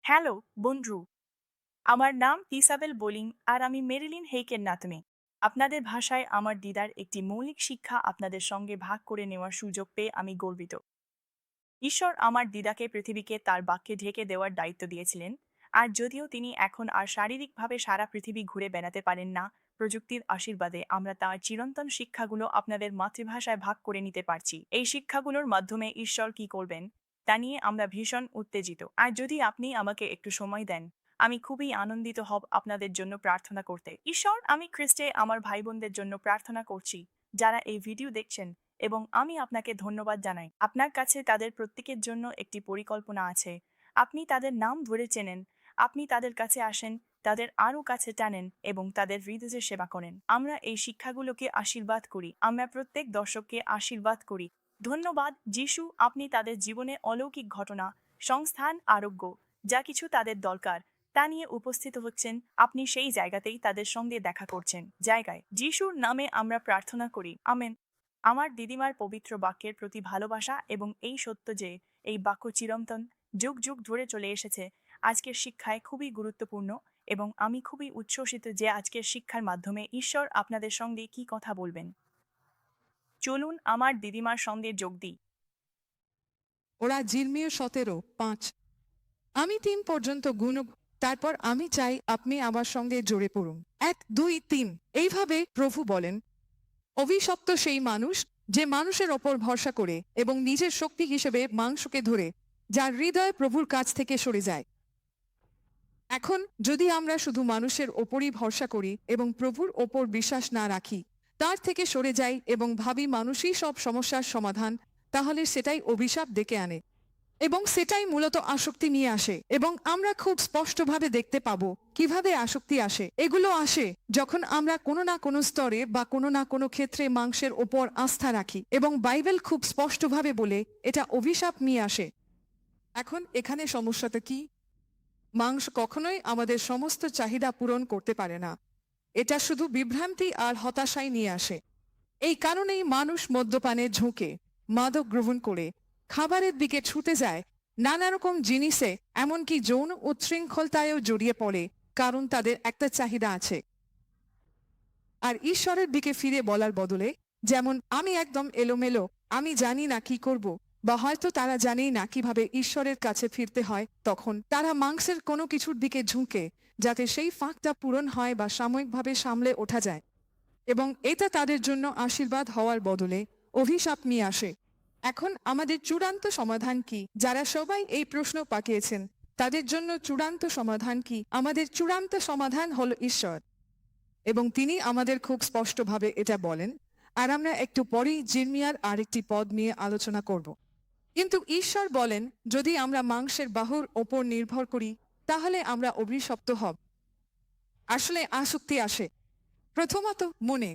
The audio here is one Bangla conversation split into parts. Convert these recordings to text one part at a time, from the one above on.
হ্যালো, বন্ধু। আমার নাম ইসাবেল বোলিং আর আমি মেরিলিন হেইকের নাতনি। আপনাদের ভাষায় আমার দিদার একটি মৌলিক শিক্ষা আপনাদের সঙ্গে ভাগ করে নেওয়ার সুযোগ পেয়ে আমি গর্বিত। ঈশ্বর আমার দিদাকে পৃথিবীকে তার বাক্যে ঢেকে দেওয়ার দায়িত্ব দিয়েছিলেন। আর যদিও তিনি এখন আর শারীরিকভাবে সারা পৃথিবী ঘুরে বেড়াতে পারেন না, প্রযুক্তির আশীর্বাদে আমরা তার চিরন্তন শিক্ষাগুলো আপনাদের মাতৃভাষায় ভাগ করে নিতে পারছি। এই শিক্ষাগুলোর মাধ্যমে ঈশ্বর কি করবেন তা নিয়ে আমরা ভীষণ উত্তেজিত। আর যদি আপনি আমাকে একটু সময় দেন, আমি খুবই আনন্দিত হব আপনাদের জন্য প্রার্থনা করতে। ঈশ্বর, আমি খ্রিস্টে আমার ভাই বোনদের জন্য প্রার্থনা করছি যারা এই ভিডিও দেখছেন, এবং আমি আপনাকে ধন্যবাদ জানাই। আপনার কাছে তাদের প্রত্যেকের জন্য একটি পরিকল্পনা আছে। আপনি তাদের নাম ধরে চেনেন। আপনি তাদের কাছে আসেন, তাদের আরও কাছে টানেন এবং তাদের হৃদয়ে সেবা করেন। আমরা এই শিক্ষাগুলোকে আশীর্বাদ করি। আমরা প্রত্যেক দর্শককে আশীর্বাদ করি। ধন্যবাদ যিশু, আপনি তাদের জীবনে অলৌকিক ঘটনা, সংস্থান, আরোগ্য, যা কিছু তাদের দরকার তা নিয়ে উপস্থিত হচ্ছেন। আপনি সেই জায়গাতেই তাদের সঙ্গে দেখা করছেন। জায়গায় যিশুর নামে আমরা প্রার্থনা করি, আমেন। আমার দিদিমার পবিত্র বাক্যের প্রতি ভালোবাসা এবং এই সত্য যে এই বাক্য চিরন্তন যুগ যুগ ধরে চলে এসেছে আজকের শিক্ষায় খুবই গুরুত্বপূর্ণ, এবং আমি খুবই উচ্ছ্বসিত যে আজকের শিক্ষার মাধ্যমে ঈশ্বর আপনাদের সঙ্গে কি কথা বলবেন। চলুন আমার দিদিমার সঙ্গে যোগ দিই। ওরা জিরমিয় 17:5। আমি 3 পর্যন্ত গুণ, তারপর আমি চাই আপনি আমার সঙ্গে জোরে পড়ুন। 1, 2, 3। এইভাবে প্রভু বলেন, অভিশপ্ত সেই মানুষ যে মানুষের ওপর ভরসা করে এবং নিজের শক্তি হিসেবে মাংসকে ধরে, যার হৃদয় প্রভুর কাছ থেকে সরে যায়। এখন যদি আমরা শুধু মানুষের ওপরই ভরসা করি এবং প্রভুর ওপর বিশ্বাস না রাখি, তার থেকে সরে যাই এবং ভাবি মানুষই সব সমস্যার সমাধান, তাহলে সেটাই অভিশাপ ডেকে আনে এবং সেটাই মূলত আসক্তি নিয়ে আসে। এবং আমরা খুব স্পষ্টভাবে দেখতে পাবো কিভাবে আসক্তি আসে। এগুলো আসে যখন আমরা কোনো না কোনো স্তরে বা কোনো না কোনো ক্ষেত্রে মাংসের ওপর আস্থা রাখি, এবং বাইবেল খুব স্পষ্টভাবে বলে এটা অভিশাপ নিয়ে আসে। এখন এখানে সমস্যাটা কি? মাংস কখনোই আমাদের সমস্ত চাহিদা পূরণ করতে পারে না। এটা শুধু বিভ্রান্তি আর হতাশাই নিয়ে আসে। এই কারণেই মানুষ মদ্যপানে ঝুঁকে, মাদক গ্রহণ করে, খাবারের দিকে ছুটে যায়, নানা রকম জিনিসে, এমনকি যৌন উচ্ছৃঙ্খলতায়ও জড়িয়ে পড়ে, কারণ তাদের একটা চাহিদা আছে। আর ঈশ্বরের দিকে ফিরে বলার বদলে, যেমন আমি একদম এলোমেলো, আমি জানি না কি করব, বা হয়তো তারা জানেই না কিভাবে ঈশ্বরের কাছে ফিরতে হয়, তখন তারা মাংসের কোনো কিছুর দিকে ঝুঁকে, যাতে সেই ফাঁকটা পূরণ হয় বা সাময়িকভাবে সামলে ওঠা যায়। এবং এটা তাদের জন্য আশীর্বাদ হওয়ার বদলে অভিশাপ নিয়ে আসে। এখন আমাদের চূড়ান্ত সমাধান কি? যারা সবাই এই প্রশ্ন পাকিয়েছেন, তাদের জন্য চূড়ান্ত সমাধান কি? আমাদের চূড়ান্ত সমাধান হলো ঈশ্বর, এবং তিনি আমাদের খুব স্পষ্টভাবে এটা বলেন। আর আমরা একটু পরেই জিরমিয়ার আরেকটি পদ নিয়ে আলোচনা করব। কিন্তু ঈশ্বর বলেন, যদি আমরা মাংসের বাহুর ওপর নির্ভর করি, তাহলে আমরা অভিশপ্ত হব। আসলে আসক্তি আসে প্রথমত মনে।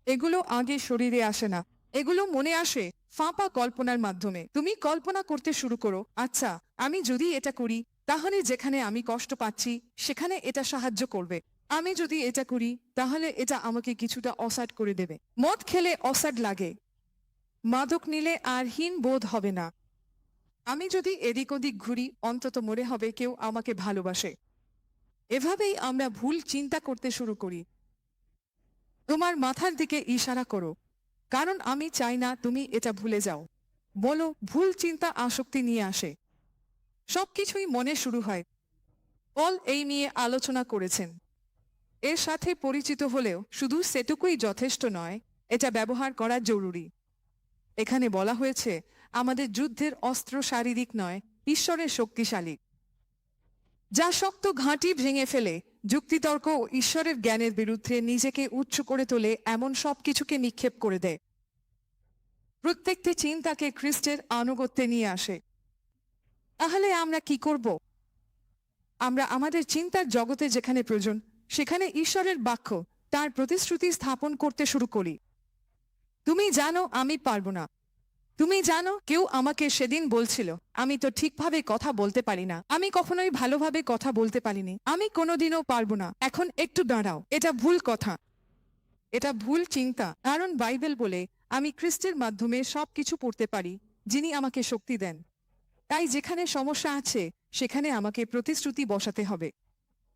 এগুলো আগে শরীরে আসে না, এগুলো মনে আসে ফাঁপা কল্পনার মাধ্যমে। তুমি কল্পনা করতে শুরু করো, আচ্ছা, আমি যদি এটা করি, তাহলে যেখানে আমি কষ্ট পাচ্ছি সেখানে এটা সাহায্য করবে। আমি যদি এটা করি, তাহলে এটা আমাকে কিছুটা অসাড করে দেবে। মদ খেলে অসাড লাগে, মাদক নিলে আর হীন বোধ হবে না। আমি যদি এদিক ওদিক ঘুরি, অন্তত মনে হবে কেউ আমাকে ভালোবাসে। এভাবেই আমরা ভুল চিন্তা করতে শুরু করি। তোমার মাথার দিকে ইশারা করো, কারণ আমি চাই না তুমি এটা ভুলে যাও। বলো, ভুল চিন্তা আসক্তি নিয়ে আসে। সবকিছুই মনে শুরু হয়। পল এই নিয়ে আলোচনা করেছেন। এর সাথে পরিচিত হলেও শুধু সেটুকুই যথেষ্ট নয়, এটা ব্যবহার করা জরুরি। এখানে বলা হয়েছে আমাদের যুদ্ধের অস্ত্র শারীরিক নয়, ঈশ্বরের শক্তিশালী, যা শক্ত ঘাঁটি ভেঙে ফেলে, যুক্তিতর্ক ও ঈশ্বরের জ্ঞানের বিরুদ্ধে নিজেকে উচ্চ করে তোলে, এমন সব কিছুকে নিক্ষেপ করে দেয়। প্রত্যেকটি চিন্তাকে খ্রিস্টের আনুগত্যে নিয়ে আসে। তাহলে আমরা কি করব? আমরা আমাদের চিন্তার জগতে যেখানে প্রয়োজন, সেখানে ঈশ্বরের বাক্য, তার প্রতিশ্রুতি স্থাপন করতে শুরু করি। তুমি জানো আমি পারবো না। তুমি জানো কেউ আমাকে সেদিন বলছিল, আমি তো ঠিকভাবে কথা বলতে পারি না, আমি কখনোই ভালোভাবে কথা বলতে পারিনি, আমি কোনোদিনও পারবো না। এখন একটু দাঁড়াও, এটা ভুল কথা, এটা ভুল চিন্তা। কারণ বাইবেল বলে আমি খ্রিস্টের মাধ্যমে সব কিছু পড়তে পারি, যিনি আমাকে শক্তি দেন। তাই যেখানে সমস্যা আছে সেখানে আমাকে প্রতিশ্রুতি বসাতে হবে।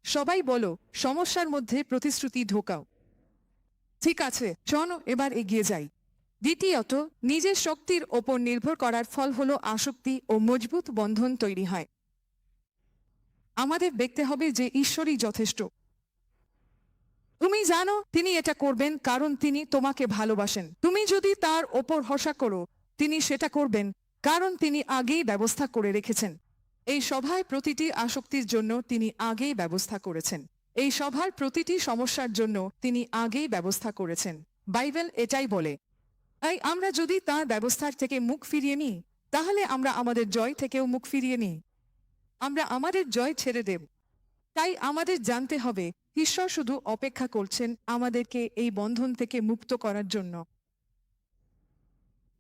সবাই বলো, সমস্যার মধ্যে প্রতিশ্রুতি ঢোকাও। ঠিক আছে, চলো এবার এগিয়ে যাই। দ্বিতীয়ত, নিজের শক্তির ওপর নির্ভর করার ফল হলো আসক্তি ও মজবুত বন্ধন তৈরি হয়। আমাদের দেখতে হবে যে ঈশ্বরই যথেষ্ট। তুমি জানো তিনি এটা করবেন কারণ তিনি তোমাকে ভালোবাসেন। তুমি যদি তার ওপর ভরসা করো, তিনি সেটা করবেন কারণ তিনি আগেই ব্যবস্থা করে রেখেছেন। এই সভায় প্রতিটি আসক্তির জন্য তিনি আগেই ব্যবস্থা করেছেন। এই সভার প্রতিটি সমস্যার জন্য তিনি আগেই ব্যবস্থা করেছেন। বাইবেল এটাই বলে। তাই আমরা যদি তার ব্যবস্থার থেকে মুখ ফিরিয়ে নিই, তাহলে আমরা আমাদের জয় থেকেও মুখ ফিরিয়ে নিই। আমরা আমাদের জয় ছেড়ে দেব। তাই আমাদের জানতে হবে ঈশ্বর শুধু অপেক্ষা করছেন আমাদেরকে এই বন্ধন থেকে মুক্ত করার জন্য।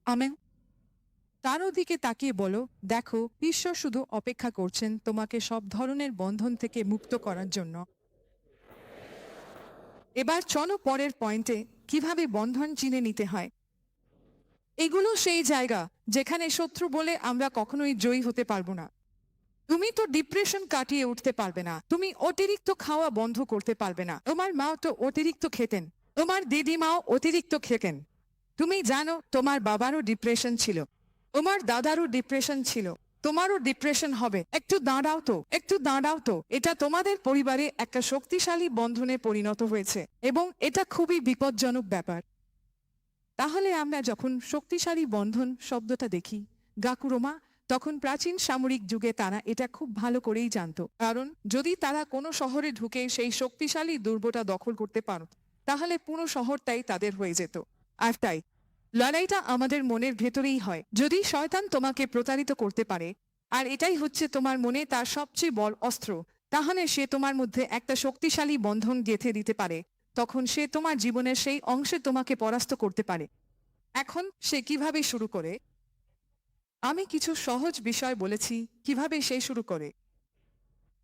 আমেন। তার দিকে তাকিয়ে বলো, দেখো ঈশ্বর শুধু অপেক্ষা করছেন তোমাকে সব ধরনের বন্ধন থেকে মুক্ত করার জন্য। এবার চলো পরের পয়েন্টে, কিভাবে বন্ধন চিনে নিতে হয়। এগুলো সেই জায়গা যেখানে শত্রু বলে আমরা কখনোই জয়ী হতে পারবো না। তুমি তো ডিপ্রেশন কাটিয়ে উঠতে পারবে না, তুমি অতিরিক্ত খাওয়া বন্ধ করতে পারবে না। তোমার মাও তো অতিরিক্ত খেতেন, তোমার দিদিমাও অতিরিক্ত খেতেন। তুমি জানো তোমার বাবারও ডিপ্রেশন ছিল, তোমার দাদারও ডিপ্রেশন ছিল, তোমারও ডিপ্রেশন হবে। একটু দাঁড়াও তো, একটু দাঁড়াও তো। এটা তোমাদের পরিবারে একটা শক্তিশালী বন্ধনে পরিণত হয়েছে এবং এটা খুবই বিপজ্জনক ব্যাপার। তাহলে আমরা যখন শক্তিশালী বন্ধন শব্দটা দেখি গাকুরোমা, তখন প্রাচীন সামরিক যুগে তারা এটা খুব ভালো করেই জানতো। কারণ যদি তারা কোনো শহরে ঢুকে সেই শক্তিশালী দুর্গটা দখল করতে পারত, তাহলে পুরো শহরটাই তাদের হয়ে যেত। আর তাই লড়াইটা আমাদের মনের ভেতরেই হয়। যদি শয়তান তোমাকে প্রতারিত করতে পারে, আর এটাই হচ্ছে তোমার মনে তার সবচেয়ে বড় অস্ত্র, তাহলে সে তোমার মধ্যে একটা শক্তিশালী বন্ধন গেঁথে দিতে পারে। তখন সে তোমার জীবনের সেই অংশে তোমাকে পরাস্ত করতে পারে। এখন সে কিভাবে শুরু করে? আমি কিছু সহজ বিষয় বলেছি কিভাবে সে শুরু করে।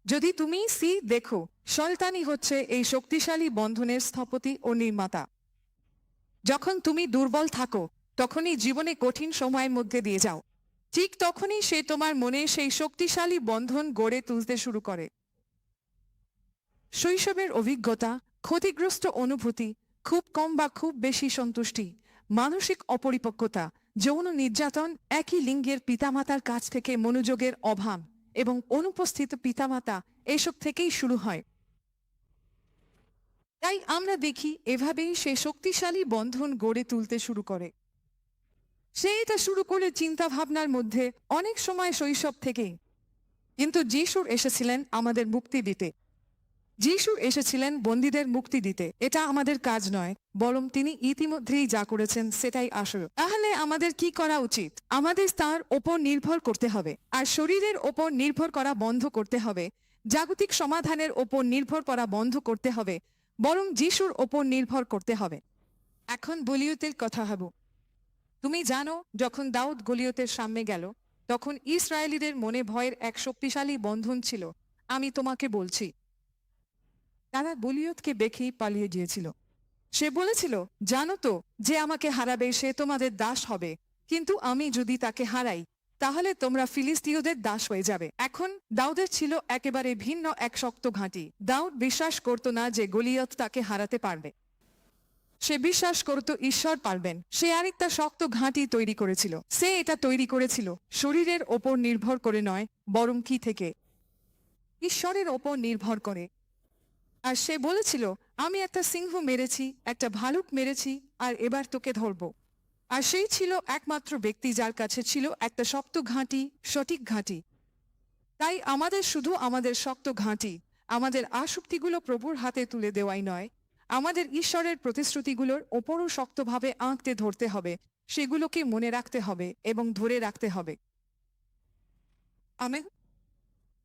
যদি তুমি দেখো, শয়তানি হচ্ছে এই শক্তিশালী বন্ধনের স্থপতি ও নির্মাতা। যখন তুমি দুর্বল থাকো, তখনই জীবনে কঠিন সময়ের মধ্যে দিয়ে যাও, ঠিক তখনই সে তোমার মনে সেই শক্তিশালী বন্ধন গড়ে তুলতে শুরু করে। শৈশবের অভিজ্ঞতা, ক্ষতিগ্রস্ত অনুভূতি, খুব কম বা খুব বেশি সন্তুষ্টি, মানসিক অপরিপক্কতা, যৌন নির্যাতন, একই লিঙ্গের পিতামাতার কাছ থেকে মনোযোগের অভাব এবং অনুপস্থিত পিতামাতা, এসব থেকেই শুরু হয়। তাই আমরা দেখি এভাবেই সে শক্তিশালী বন্ধন গড়ে তুলতে শুরু করে। সে এটা শুরু করে চিন্তা ভাবনার মধ্যে অনেক সময় শৈশব থেকেই। কিন্তু যিশু এসেছিলেন আমাদের মুক্তি দিতে। যিশু এসেছিলেন বন্দীদের মুক্তি দিতে। এটা আমাদের কাজ নয়, বরং তিনি ইতিমধ্যেই যা করেছেন সেটাই আসল। তাহলে আমাদের কি করা উচিত? আমাদের তার ওপর নির্ভর করতে হবে, আর শরীরের ওপর নির্ভর করা বন্ধ করতে হবে। জাগতিক সমাধানের ওপর নির্ভর করা বন্ধ করতে হবে, বরং যিশুর ওপর নির্ভর করতে হবে। এখন গলিয়তের কথা ভাবো। তুমি জানো যখন দাউদ গলিয়তের সামনে গেল, তখন ইসরায়েলীদের মনে ভয়ের এক শক্তিশালী বন্ধন ছিল। আমি তোমাকে বলছি, তারা গলিয়তকে দেখেই পালিয়ে গিয়েছিল। সে বলেছিল, জানো তো যে আমাকে হারাবে সে তোমাদের দাস হবে, কিন্তু আমি যদি তাকে হারাই, তাহলে তোমরা ফিলিস্তীয়দের দাস হয়ে যাবে। এখন দাউদের ছিল একেবারে ভিন্ন এক শক্ত ঘাঁটি। দাউদ বিশ্বাস করত না যে গলিয়ত তাকে হারাতে পারবে। সে বিশ্বাস করত ঈশ্বর পারবেন। সে আরেকটা শক্ত ঘাঁটি তৈরি করেছিল। সে এটা তৈরি করেছিল শরীরের ওপর নির্ভর করে নয়, বরং কি থেকে? ঈশ্বরের ওপর নির্ভর করে। আর সে বলেছিল, আমি একটা সিংহ মেরেছি, একটা ভালুক মেরেছি, আর এবার তোকে ধরব। আর সেই ছিল একমাত্র ব্যক্তি যার কাছে ছিল একটা শক্ত ঘাঁটি, সঠিক ঘাঁটি। তাই আমাদের শুধু আমাদের শক্ত ঘাঁটি, আমাদের আসক্তিগুলো প্রভুর হাতে তুলে দেওয়াই নয়, আমাদের ঈশ্বরের প্রতিশ্রুতিগুলোর ওপরও শক্তভাবে আঁকড়ে ধরতে হবে। সেগুলোকে মনে রাখতে হবে এবং ধরে রাখতে হবে। আমেন।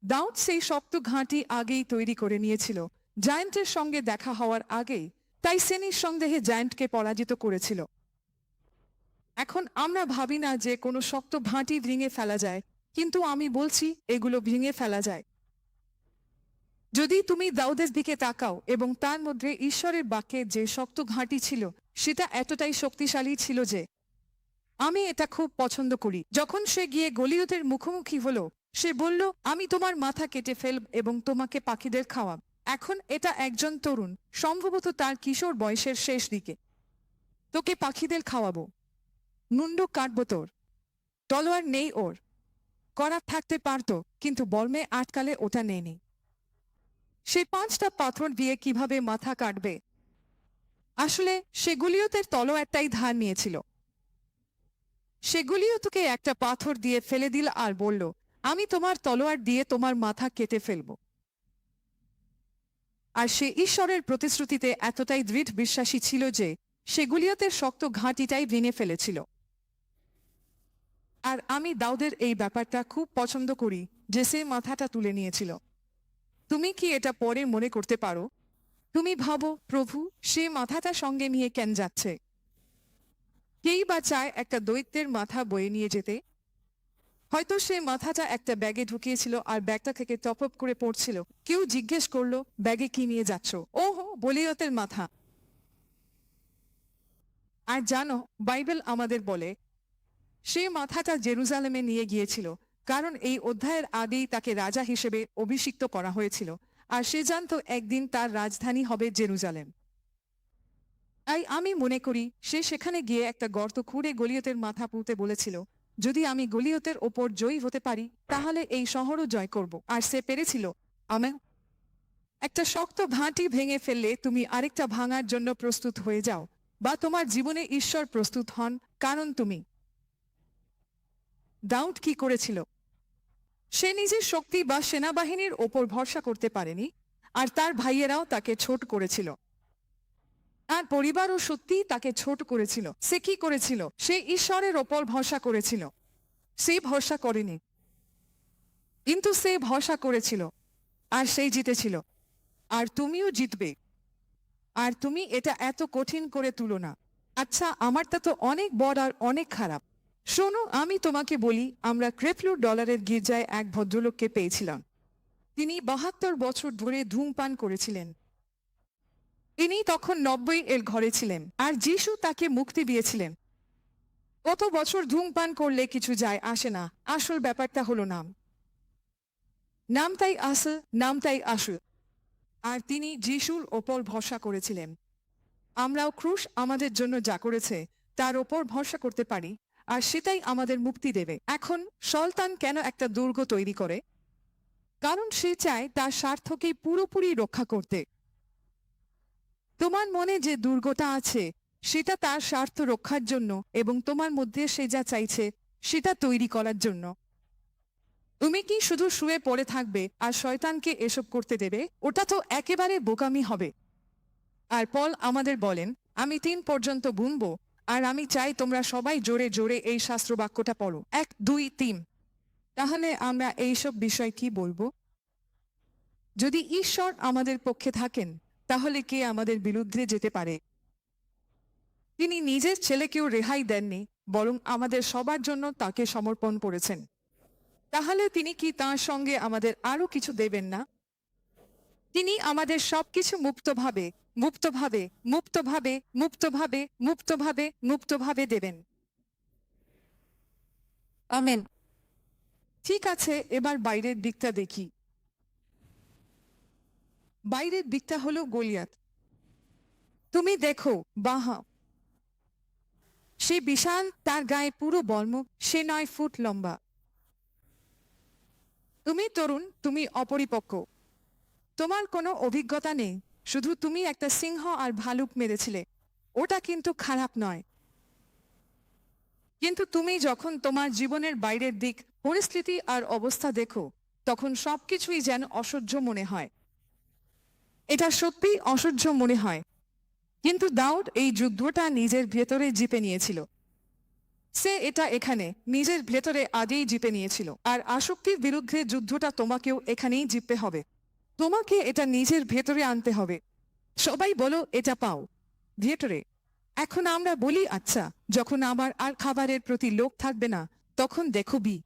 দাউদ সেই শক্ত ঘাঁটি আগেই তৈরি করে নিয়েছিল, জায়ান্টের সঙ্গে দেখা হওয়ার আগেই। তাই সে নিঃসন্দেহে জায়ান্টকে পরাজিত করেছিল। এখন আমরা ভাবি না যে কোনো শক্ত ঘাঁটি ভেঙে ফেলা যায়, কিন্তু আমি বলছি এগুলো ভেঙে ফেলা যায়। যদি তুমি দাউদের দিকে তাকাও এবং তার মধ্যে ঈশ্বরের বাক্যে যে শক্ত ঘাঁটি ছিল, সেটা এতটাই শক্তিশালী ছিল যে আমি এটা খুব পছন্দ করি। যখন সে গিয়ে গলিয়তের মুখোমুখি হলো, সে বলল, আমি তোমার মাথা কেটে ফেলব এবং তোমাকে পাখিদের খাওয়াব। এখন এটা একজন তরুণ, সম্ভবত তার কিশোর বয়সের শেষ দিকে। তোকে পাখিদের খাওয়াবো, মুন্ডু কাটবো তোর। তলোয়ার নেই ওর, করার থাকতে পারতো, কিন্তু বর্মে আটকালে ওটা নেয়নি। সে 5টা পাথর দিয়ে কিভাবে মাথা কাটবে? আসলে সেগুলিওতে তলোয়ারটাই ধার নিয়েছিল। সেগুলিও তোকে একটা পাথর দিয়ে ফেলে দিল আর বলল, আমি তোমার তলোয়ার দিয়ে তোমার মাথা কেটে ফেলব। আর সে ঈশ্বরের প্রতিশ্রুতিতে এতটাই দৃঢ় বিশ্বাসী ছিল যে সেগুলিওতে শক্ত ঘাঁটিটাই ভেঙে ফেলেছিল। আর আমি দাউদের এই ব্যাপারটা খুব পছন্দ করি যে সে মাথাটা তুলে নিয়েছিল। তুমি কি এটা পরে মনে করতে পারো? তুমি ভাবো, প্রভু সে মাথাটা সঙ্গে নিয়ে কেন যাচ্ছে? কেই বা চায় একটা দৈত্যের মাথা বয়ে নিয়ে যেতে? হয়তো সে মাথাটা একটা ব্যাগে ঢুকিয়েছিল আর ব্যাগটা থেকে টপ আপ করে পড়ছিল। কেউ জিজ্ঞেস করলো, ব্যাগে কি নিয়ে যাচ্ছ? ওহো, গলিয়তের মাথা। আর জানো, বাইবেল আমাদের বলে সে মাথাটা জেরুজালেমে নিয়ে গিয়েছিল, কারণ এই অধ্যায়ের আগেই তাকে রাজা হিসেবে অভিষিক্ত করা হয়েছিল। আর সে জানতো একদিন তার রাজধানী হবে জেরুজালেম। তাই আমি মনে করি সে সেখানে গিয়ে একটা গর্ত খুঁড়ে গলিয়তের মাথা পুঁতে বলেছিল, যদি আমি গলিয়তের ওপর জয়ী হতে পারি তাহলে এই শহরও জয় করব। আর সে পেরেছিল। আমি একটা শক্ত ঘাঁটি ভেঙে ফেললে তুমি আরেকটা ভাঙার জন্য প্রস্তুত হয়ে যাও, বা তোমার জীবনে ঈশ্বর প্রস্তুত হন, কারণ তুমি। দাউদ কি করেছিল? সে নিজের শক্তি বা সেনাবাহিনীর ওপর ভরসা করতে পারেনি, আর তার ভাইয়েরাও তাকে ছোট করেছিল। আর পরিবারও সত্যিই তাকে ছোট করেছিল। সে কি করেছিল? সে ঈশ্বরের ওপর ভরসা করেছিল। সে ভরসা করেনি, কিন্তু সে ভরসা করেছিল, আর সে জিতেছিল। আর তুমিও জিতবে। আর তুমি এটা এত কঠিন করে তুলো না। আচ্ছা, আমারটা তো অনেক বড় আর অনেক খারাপ। শোনো, আমি তোমাকে বলি, আমরা $100 গির্জায় এক ভদ্রলোককে পেয়েছিলাম। তিনি 72 বছর ধরে ধূমপান করেছিলেন। তিনি তখন 90 এর ঘরে ছিলেন, আর যিশু তাকে মুক্তি দিয়েছিলেন। কত বছর ধূমপান করলে কিছু যায় আসে না, আসল ব্যাপারটা হলো নাম। নামটাই আসল, নামটাই আসল। আর তিনি যিশুর ওপর ভরসা করেছিলেন। আমরাও ক্রুশ আমাদের জন্য যা করেছে তার ওপর ভরসা করতে পারি, আর সেটাই আমাদের মুক্তি দেবে। এখন শয়তান কেন একটা দুর্গ তৈরি করে? কারণ সে চায় তার স্বার্থকে পুরোপুরি রক্ষা করতে। তোমার মনে যে দুর্গটা আছে সেটা তার স্বার্থ রক্ষার জন্য, এবং তোমার মধ্যে সে যা চাইছে সেটা তৈরি করার জন্য। তুমি কি শুধু শুয়ে পড়ে থাকবে আর শয়তানকে এসব করতে দেবে? ওটা তো একেবারে বোকামি হবে। আর পল আমাদের বলেন, আমি 3 পর্যন্ত গুনবো, আর আমি চাই তোমরা সবাই জোরে জোরে এই শাস্ত্র বাক্যটা পড়ো। 1, 2, 3। তাহলে আমরা এইসব বিষয় কি বলবো? যদি ঈশ্বর আমাদের পক্ষে থাকেন, তাহলে কে আমাদের বিরুদ্ধে যেতে পারে? তিনি নিজের ছেলেকেও রেহাই দেননি, বরং আমাদের সবার জন্য তাকে সমর্পণ করেছেন। তাহলে তিনি কি তার সঙ্গে আমাদের আরো কিছু দেবেন না? তিনি আমাদের সবকিছু মুক্তভাবে মুক্তভাবে মুক্তভাবে মুক্তভাবে মুক্তভাবে মুক্তভাবে দেবেন। আমেন। ঠিক আছে, এবার বাইরের দিকটা দেখি। বাইরের দিকটা হলো গলিয়াত। তুমি দেখো, বাহা, সে বিশাল, তার গায়ে পুরো বর্ম, সে 9 ফুট লম্বা। তুমি তরুণ, তুমি অপরিপক্ক, তোমার কোনো অভিজ্ঞতা নেই, শুধু তুমি একটা সিংহ আর ভালুক মেরেছিলে। ওটা কিন্তু খারাপ নয়, কিন্তু তুমি যখন তোমার জীবনের বাইরের দিক, পরিস্থিতি আর অবস্থা দেখো, তখন সবকিছুই যেন অসহ্য মনে হয়। এটা সত্যিই অসহ্য মনে হয়। কিন্তু দাউদ এই যুদ্ধটা নিজের ভেতরে জিতে নিয়েছিল। সে এটা এখানে নিজের ভেতরে আগেই জিতে নিয়েছিল। আর আসক্তির বিরুদ্ধে যুদ্ধটা তোমাকেও এখানেই জিততে হবে। তোমাকে এটা নিজের ভেতরে আনতে হবে। সবাই বলো, এটা পাও ভেতরে। এখন আমরা বলি, আচ্ছা, যখন আমার আর খাবারের প্রতি লোভ থাকবে না, তখন দেখবি।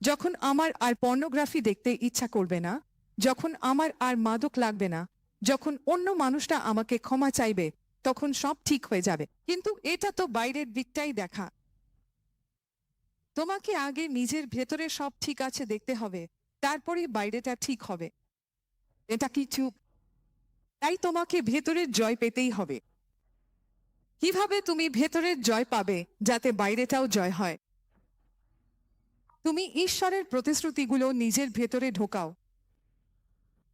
যখন আমার আর পর্নোগ্রাফি দেখতে ইচ্ছা করবে না, যখন আমার আর মাদক লাগবে না, যখন অন্য মানুষটা আমাকে ক্ষমা চাইবে, তখন সব ঠিক হয়ে যাবে। কিন্তু এটা তো বাইরের দিকটাই দেখা। তোমাকে আগে নিজের ভেতরে সব ঠিক আছে দেখতে হবে, তারপরে বাইরেটা ঠিক হবে। এটা কি চুপ? তাই তোমাকে ভেতরের জয় পেতেই হবে। কিভাবে তুমি ভেতরের জয় পাবে যাতে বাইরেটাও জয় হয়? তুমি ঈশ্বরের প্রতিশ্রুতিগুলো নিজের ভেতরে ঢোকাও।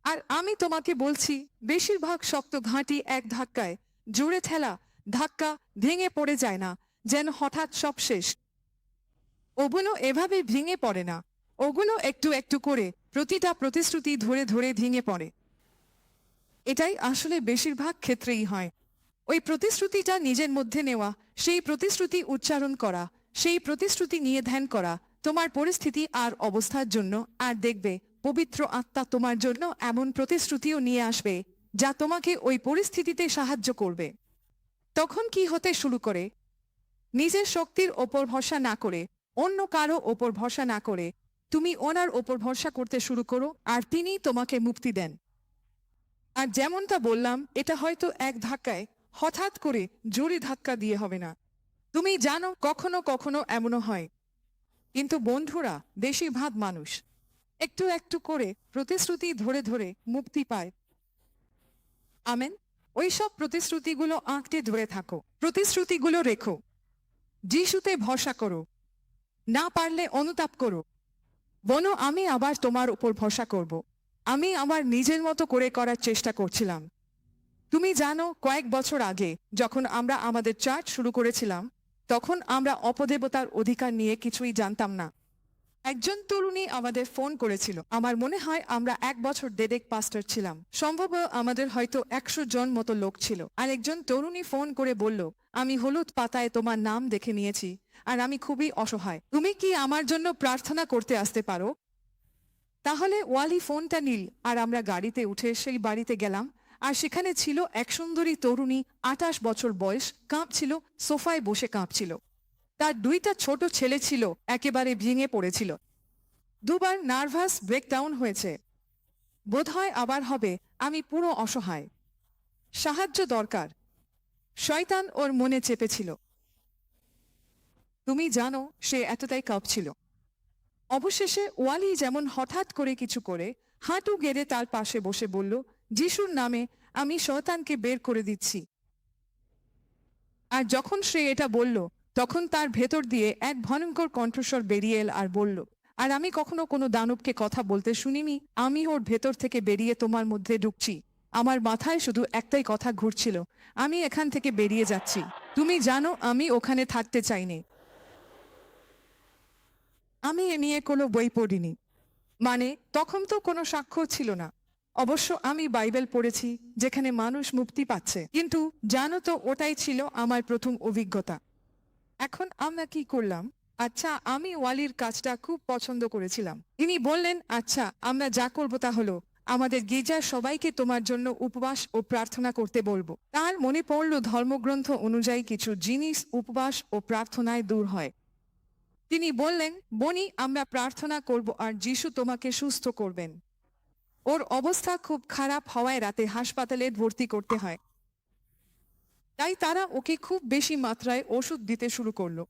আর আমি তোমাকে বলছি, বেশিরভাগ শক্ত ঘাঁটি এক ধাক্কায়, জোরে ঠেলা ধাক্কা ভেঙে পড়ে যায় না, যেন হঠাৎ সব শেষ। ওগুলো এভাবে ভেঙে পড়ে না, ওগুলো একটু একটু করে প্রতিটা প্রতিশ্রুতি ধরে ধরে ভেঙে পড়ে। এটাই আসলে বেশিরভাগ ক্ষেত্রেই হয়। ওই প্রতিশ্রুতিটা নিজের মধ্যে নেওয়া, সেই প্রতিশ্রুতি উচ্চারণ করা, সেই প্রতিশ্রুতি নিয়ে ধ্যান করা তোমার পরিস্থিতি আর অবস্থার জন্য, আর দেখবে পবিত্র আত্মা তোমার জন্য এমন প্রতিশ্রুতিও নিয়ে আসবে যা তোমাকে ওই পরিস্থিতিতে সাহায্য করবে। তখন কি হতে শুরু করে? নিজের শক্তির ওপর ভরসা না করে, অন্য কারো ওপর ভরসা না করে, তুমি ওনার ওপর ভরসা করতে শুরু করো, আর তিনিই তোমাকে মুক্তি দেন। আর যেমনটা বললাম, এটা হয়তো এক ধাক্কায়, হঠাৎ করে জোরে ধাক্কা দিয়ে হবে না। তুমি জানো কখনো কখনো এমনও হয়, কিন্তু বন্ধুরা, বেশিরভাগ মানুষ একটু একটু করে প্রতিশ্রুতি ধরে ধরে মুক্তি পায়। আমেন। ওই সব প্রতিশ্রুতিগুলো আঁকড়ে ধরে থাকো, প্রতিশ্রুতিগুলো রেখো। যিশুতে ভরসা করো, না পারলে অনুতাপ করো। বলো, আমি আবার তোমার উপর ভরসা করব। আমি আমার নিজের মতো করে করার চেষ্টা করছিলাম। তুমি জানো, কয়েক বছর আগে যখন আমরা আমাদের চার্চ শুরু করেছিলাম, তখন আমরা অপদেবতার অধিকার নিয়ে কিছুই জানতাম না। একজন তরুণী আমাদের ফোন করেছিল। আমার মনে হয় আমরা 1 বছর দেড়েক পাস্টার ছিলাম, সম্ভব আমাদের হয়তো 100 জন মতো লোক ছিল। আর একজন তরুণী ফোন করে বলল, আমি হলুদ পাতায় তোমার নাম দেখে নিয়েছি, আর আমি খুবই অসহায়, তুমি কি আমার জন্য প্রার্থনা করতে আসতে পারো? তাহলে ওয়ালি ফোনটা নিল, আর আমরা গাড়িতে উঠে সেই বাড়িতে গেলাম। আর সেখানে ছিল এক সুন্দরী তরুণী, 28 বছর বয়স, কাঁপছিল, সোফায় বসে কাঁপছিল। তার 2টা ছোট ছেলে ছিল, একেবারে ভেঙে পড়েছিল। 2বার নার্ভাস ব্রেকডাউন হয়েছে। বোধহয় আবার হবে। আমি পুরো অসহায়, সাহায্য দরকার। শয়তান ওর মনে চেপেছিল। তুমি জানো, সে এতটাই কাঁপছিল। অবশেষে ওয়ালি যেমন হঠাৎ করে কিছু করে হাঁটু গেড়ে তার পাশে বসে বলল, যিশুর নামে আমি শয়তানকে বের করে দিচ্ছি। আর যখন সে এটা বলল, তখন তার ভেতর দিয়ে এক ভয়ঙ্কর কণ্ঠস্বর বেরিয়ে এল আর বলল, আর আমি কখনো কোনো দানবকে কথা বলতে শুনিনি, আমি ওর ভেতর থেকে বেরিয়ে তোমার মধ্যে ঢুকছি। আমার মাথায় শুধু একটাই কথা ঘুরছিল, আমি এখান থেকে বেরিয়ে যাচ্ছি। তুমি জানো, আমি ওখানে থাকতে চাইনি। আমি এ নিয়ে কোনো বই পড়িনি, মানে তখন তো কোনো সাক্ষ্য ছিল না। অবশ্য আমি বাইবেল পড়েছি যেখানে মানুষ মুক্তি পাচ্ছে, কিন্তু জানো তো, ওটাই ছিল আমার প্রথম অভিজ্ঞতা। এখন আমরা কি করলাম? আচ্ছা, আমি ওয়ালির কাজটা খুব পছন্দ করেছিলাম। তিনি বললেন, আচ্ছা, আমরা যা করবো তা হলো, আমাদের গির্জার সবাইকে তোমার জন্য উপবাস ও প্রার্থনা করতে বলবো। তার মনে পড়ল ধর্মগ্রন্থ অনুযায়ী কিছু জিনিস উপবাস ও প্রার্থনায় দূর হয়। তিনি বললেন, বনি, আমরা প্রার্থনা করব আর যিশু তোমাকে সুস্থ করবেন। ওর অবস্থা খুব খারাপ হওয়ায় রাতে হাসপাতালে ভর্তি করতে হয়। তাই তারা ওকে খুব বেশি মাত্রায় ওষুধ দিতে শুরু করলো।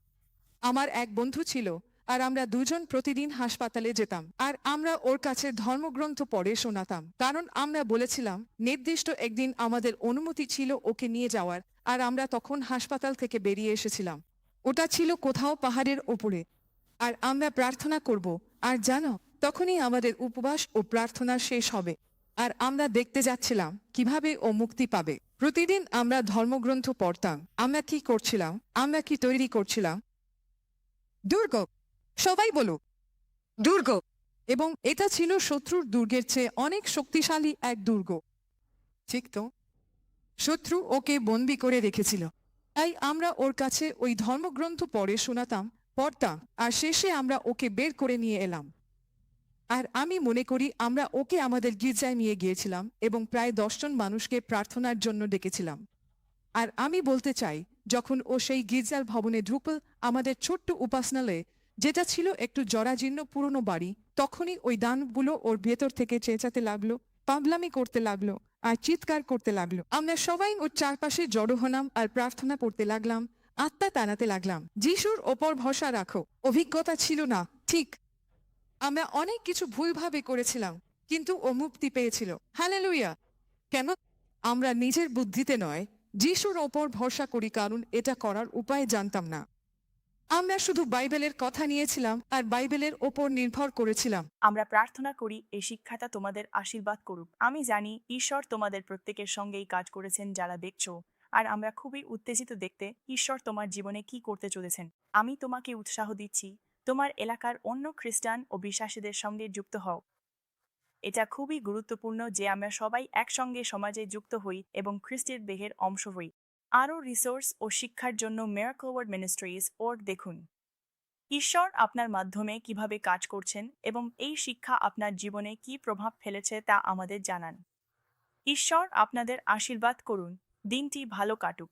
আমার এক বন্ধু ছিল, আর আমরা দুজন প্রতিদিন হাসপাতালে যেতাম, আর আমরা ওর কাছে ধর্মগ্রন্থ পড়ে শোনাতাম, কারণ আমরা বলেছিলাম নির্দিষ্ট একদিন আমাদের অনুমতি ছিল ওকে নিয়ে যাওয়ার। আর আমরা তখন হাসপাতাল থেকে বেরিয়ে এসেছিলাম। ওটা ছিল কোথাও পাহাড়ের ওপরে, আর আমরা প্রার্থনা করব। আর জানো, তখনই আমাদের উপবাস ও প্রার্থনা শেষ হবে, আর আমরা দেখতে যাচ্ছিলাম কিভাবে ও মুক্তি পাবে। প্রতিদিন আমরা ধর্মগ্রন্থ পড়তাম। আমরা কি করছিলাম? আমরা কি তৈরি করছিলাম? দুর্গ। সবাই বলো, দুর্গ। এবং এটা ছিল শত্রুর দুর্গের চেয়ে অনেক শক্তিশালী এক দুর্গ। ঠিক তো? শত্রু ওকে বন্দি করে রেখেছিল। তাই আমরা ওর কাছে ওই ধর্মগ্রন্থ পড়ে পড়তাম, আর শেষে আমরা ওকে বের করে নিয়ে এলাম। আর আমি মনে করি আমরা ওকে আমাদের গির্জায় নিয়ে গিয়েছিলাম এবং প্রায় 10 জন মানুষকে প্রার্থনার জন্য ডেকেছিলাম। আর আমি বলতে চাই, যখন ও সেই গির্জার ভবনে ঢুকল, আমাদের ছোট্ট উপাসনালয়ে, যেটা ছিল একটু জরাজীর্ণ পুরনো বাড়ি, তখনই ওই দানবগুলো ওর ভেতর থেকে চেঁচাতে লাগলো, পাগলামি করতে লাগলো, আর চিৎকার করতে লাগলো। আমরা সবাই ওর চারপাশে জড়ো হলাম আর প্রার্থনা করতে লাগলাম। আত্মা টানাতে লাগলাম। যিশুর ওপর ভরসা রাখো। অভিজ্ঞতা ছিল না, ঠিক। আমরা অনেক কিছু ভুলভাবে করেছিলাম, কিন্তু ও মুক্তি পেয়েছিল। হালেলুয়া। কেন? আমরা নিজের বুদ্ধিতে নয়, যিশুর ওপর ভরসা করি, কারণ এটা করার উপায় জানতাম না। আমরা শুধু বাইবেলের কথা নিয়েছিলাম আর বাইবেলের ওপর নির্ভর করেছিলাম। আমরা প্রার্থনা করি এই শিক্ষাটা তোমাদের আশীর্বাদ করুক। আমি জানি ঈশ্বর তোমাদের প্রত্যেকের সঙ্গেই কাজ করেছেন যারা দেখছো, আর আমরা খুবই উত্তেজিত দেখতে ঈশ্বর তোমার জীবনে কি করতে চলেছেন। আমি তোমাকে উৎসাহ দিচ্ছি, তোমার এলাকার অন্য খ্রিস্টান ও বিশ্বাসীদের সঙ্গে যুক্ত হও। এটা খুবই গুরুত্বপূর্ণ যে আমরা সবাই একসঙ্গে সমাজে যুক্ত হই এবং খ্রিস্টের দেহের অংশ হই। আরও রিসোর্স ও শিক্ষার জন্য মিরাকল ওয়ার্ড মিনিস্ট্রিজ দেখুন। ঈশ্বর আপনার মাধ্যমে কিভাবে কাজ করছেন এবং এই শিক্ষা আপনার জীবনে কি প্রভাব ফেলেছে তা আমাদের জানান। ঈশ্বর আপনাদের আশীর্বাদ করুন। দিনটি ভালো কাটুক।